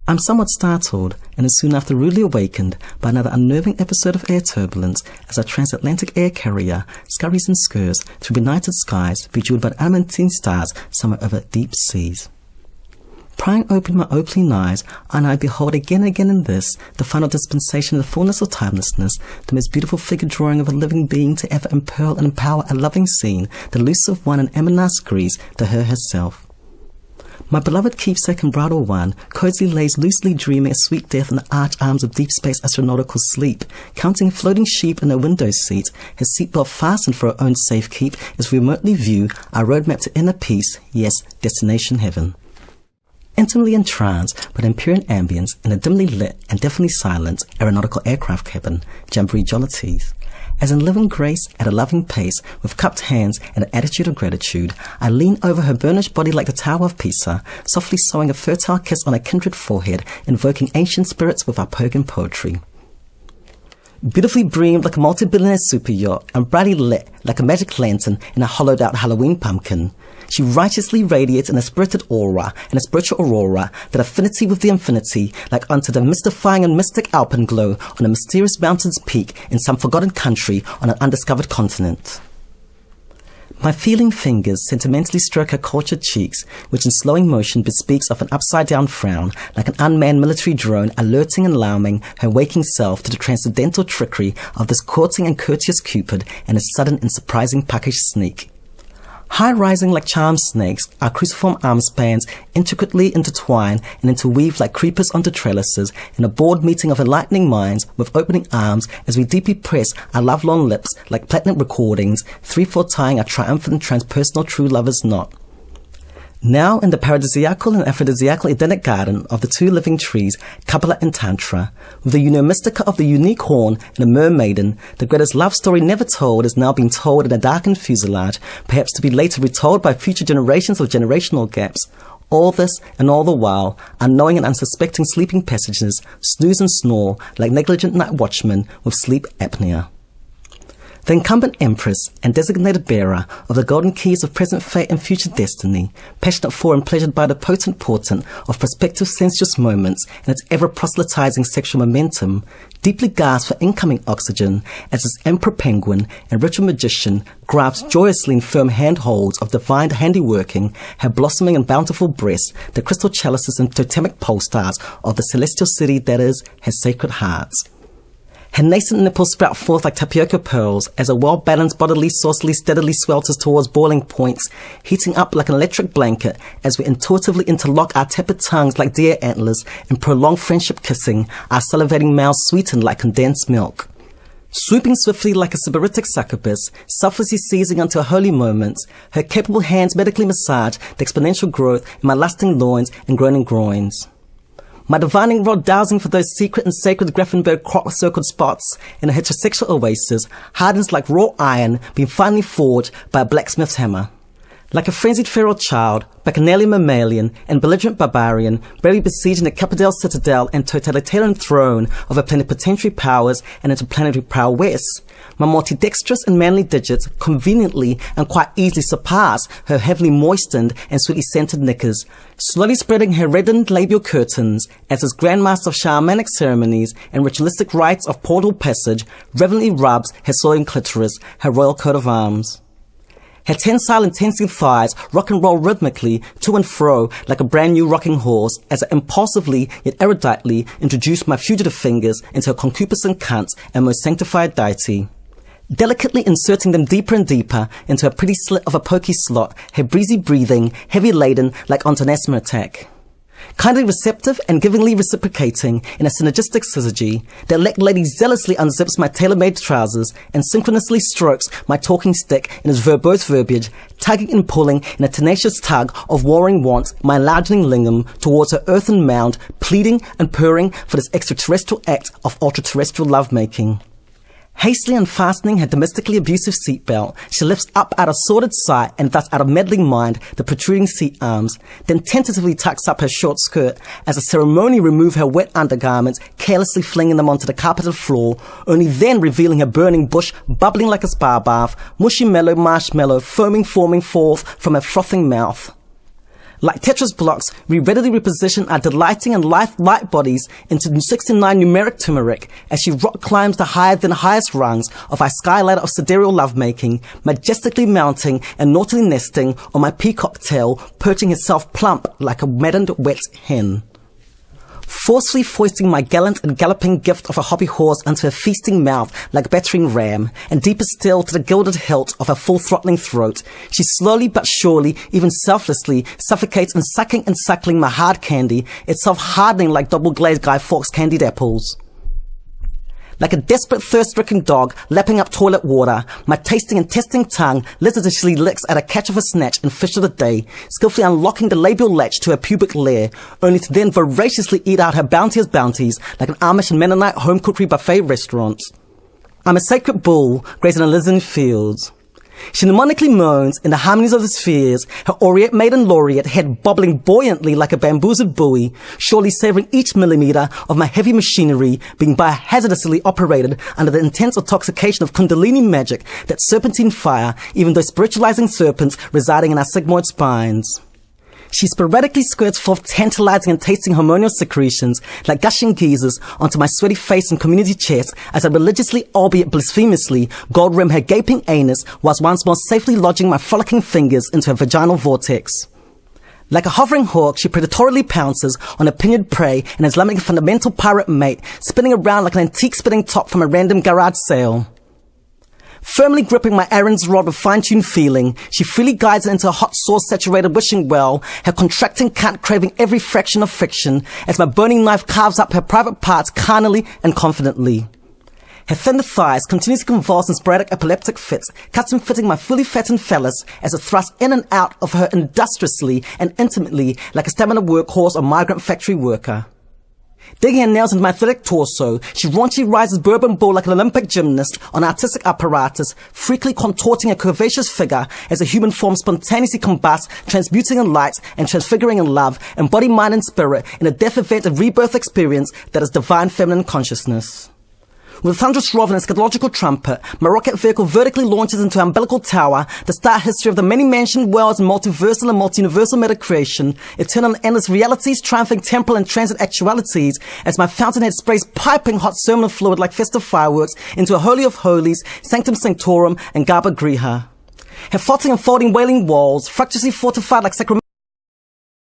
I'm somewhat startled and is soon after rudely awakened by another unnerving episode of air turbulence as our transatlantic air carrier scurries and skirts through benighted skies bejeweled by adamantine stars somewhere over deep seas. Prying open my opaline eyes, and I behold again and again in this, the final dispensation of the fullness of timelessness, the most beautiful figure drawing of a living being to ever impearl and empower a loving scene, the elusive one and eminence Greece to her herself. My beloved keepsake and bridal one cozily lays loosely dreaming a sweet death in the arch arms of deep space astronautical sleep, counting floating sheep in her window seat, her seatbelt fastened for her own safe keep as we remotely view our roadmap to inner peace, yes, destination heaven. Intimately entranced by the imperial ambience in a dimly lit and definitely silent aeronautical aircraft cabin, jamboree jollities. As in living grace at a loving pace, with cupped hands and an attitude of gratitude, I lean over her burnished body like the Tower of Pisa, softly sowing a fertile kiss on her kindred forehead, invoking ancient spirits with our pagan poetry. Beautifully breamed like a multi-billionaire super yacht and brightly lit like a magic lantern in a hollowed-out Halloween pumpkin, she righteously radiates in a spirited aura and a spiritual aurora, that affinity with the infinity, like unto the mystifying and mystic alpenglow on a mysterious mountain's peak in some forgotten country on an undiscovered continent. My feeling fingers sentimentally stroke her cultured cheeks, which in slowing motion bespeaks of an upside-down frown, like an unmanned military drone alerting and alarming her waking self to the transcendental trickery of this courting and courteous Cupid and his sudden and surprising puckish sneak. High-rising like charmed snakes, our cruciform arm spans intricately intertwine and interweave like creepers onto trellises in a board meeting of enlightening minds with opening arms as we deeply press our love-lorn lips like platinum recordings, 3/4 tying our triumphant transpersonal true lovers knot. Now in the paradisiacal and aphrodisiacal Edenic garden of the two living trees, Kabbalah and Tantra, with the mystica of the unique horn and a mermaiden, the greatest love story never told is now being told in a darkened fuselage, perhaps to be later retold by future generations of generational gaps. All this, and all the while, unknowing and unsuspecting sleeping passages snooze and snore like negligent night watchmen with sleep apnea. The incumbent empress and designated bearer of the golden keys of present fate and future destiny, passionate for and pleasured by the potent portent of prospective sensuous moments and its ever-proselytizing sexual momentum, deeply gasps for incoming oxygen as this emperor penguin and ritual magician grasps joyously in firm handholds of divine handiworking her blossoming and bountiful breasts, the crystal chalices and totemic pole stars of the celestial city that is her sacred hearts. Her nascent nipples sprout forth like tapioca pearls as a well-balanced bodily saucily steadily swelters towards boiling points, heating up like an electric blanket as we intuitively interlock our tepid tongues like deer antlers in prolonged friendship kissing, our salivating mouths sweetened like condensed milk. Swooping swiftly like a sybaritic succubus, selflessly seizing unto her holy moments, her capable hands medically massage the exponential growth in my lusting loins and groaning groins. My divining rod dowsing for those secret and sacred Grafenberg crop-circled spots in a heterosexual oasis hardens like raw iron being finely forged by a blacksmith's hammer. Like a frenzied feral child, bacchanalian mammalian, and belligerent barbarian, bravely besieging the Capitol citadel and totalitarian throne of her plenipotentiary powers and interplanetary prowess, my multidextrous and manly digits conveniently and quite easily surpass her heavily moistened and sweetly scented knickers, slowly spreading her reddened labial curtains as this grandmaster of shamanic ceremonies and ritualistic rites of portal passage reverently rubs her soaring clitoris, her royal coat of arms. Her tensile and tensing thighs rock and roll rhythmically to and fro like a brand new rocking horse as I impulsively yet eruditely introduce my fugitive fingers into her concupiscent cunt and most sanctified deity. Delicately inserting them deeper and deeper into a pretty slit of a pokey slot, her breezy breathing, heavy laden like onto an asthma attack. Kindly receptive and givingly reciprocating in a synergistic syzygy, the elect lady zealously unzips my tailor-made trousers and synchronously strokes my talking stick in its verbose verbiage, tugging and pulling in a tenacious tug of warring wants my enlarging lingam towards her earthen mound, pleading and purring for this extraterrestrial act of ultra-terrestrial lovemaking. Hastily unfastening her domestically abusive seatbelt, she lifts up out of sordid sight and thus out of meddling mind the protruding seat arms, then tentatively tucks up her short skirt as a ceremony remove her wet undergarments, carelessly flinging them onto the carpeted floor, only then revealing her burning bush bubbling like a spa bath, mushy mellow marshmallow foaming forming forth from her frothing mouth. Like Tetris blocks, we readily reposition our delighting and light bodies into 69 numeric turmeric as she rock climbs the higher than highest rungs of our skyladder of sidereal lovemaking, majestically mounting and naughtily nesting on my peacock tail, perching herself plump like a maddened wet hen. Forcefully foisting my gallant and galloping gift of a hobby horse onto her feasting mouth like a battering ram, and deeper still to the gilded hilt of her full-throttling throat, she slowly but surely, even selflessly, suffocates in sucking and suckling my hard candy, itself hardening like double-glazed Guy Fawkes candied apples. Like a desperate thirst-stricken dog lapping up toilet water, my tasting and testing tongue listlessly licks at a catch of a snatch and fish of the day, skillfully unlocking the labial latch to her pubic lair, only to then voraciously eat out her bounteous bounties like an Amish and Mennonite home cookery buffet restaurant. I'm a sacred bull grazing in Elysian fields. She mnemonically moans in the harmonies of the spheres, her aureate maiden laureate head bobbling buoyantly like a bamboozled buoy, surely savouring each millimetre of my heavy machinery being biohazardously operated under the intense intoxication of kundalini magic, that serpentine fire, even though spiritualizing serpents residing in our sigmoid spines. She sporadically skirts forth tantalizing and tasting hormonal secretions like gushing geysers onto my sweaty face and community chest as I religiously, albeit blasphemously, gold-rim her gaping anus whilst once more safely lodging my frolicking fingers into her vaginal vortex. Like a hovering hawk, she predatorily pounces on a pinioned prey, an Islamic fundamental pirate mate, spinning around like an antique spinning top from a random garage sale. Firmly gripping my errand's rod with fine-tuned feeling, she freely guides it into a hot sauce-saturated wishing well, her contracting cunt craving every fraction of friction, as my burning knife carves up her private parts carnally and confidently. Her tender thighs continuously convulse in sporadic epileptic fits, custom-fitting my fully fattened phallus as it thrusts in and out of her industriously and intimately like a stamina workhorse or migrant factory worker. Digging her nails into my athletic torso, she raunchily rises bourbon bull like an Olympic gymnast on artistic apparatus, freakily contorting a curvaceous figure as a human form spontaneously combusts, transmuting in light and transfiguring in love, and body, mind, and spirit in a death event and rebirth experience that is divine feminine consciousness. With a thunderous roar and eschatological trumpet, my rocket vehicle vertically launches into an umbilical tower, the star history of the many-mansioned worlds and multiversal and multi-universal meta-creation, eternal and endless realities, triumphing temporal and transit actualities, as my fountainhead sprays piping hot seminal fluid like festive fireworks into a holy of holies, sanctum sanctorum, and Gaba Griha. Her faulting and folding wailing walls, fructuously fortified like sacramental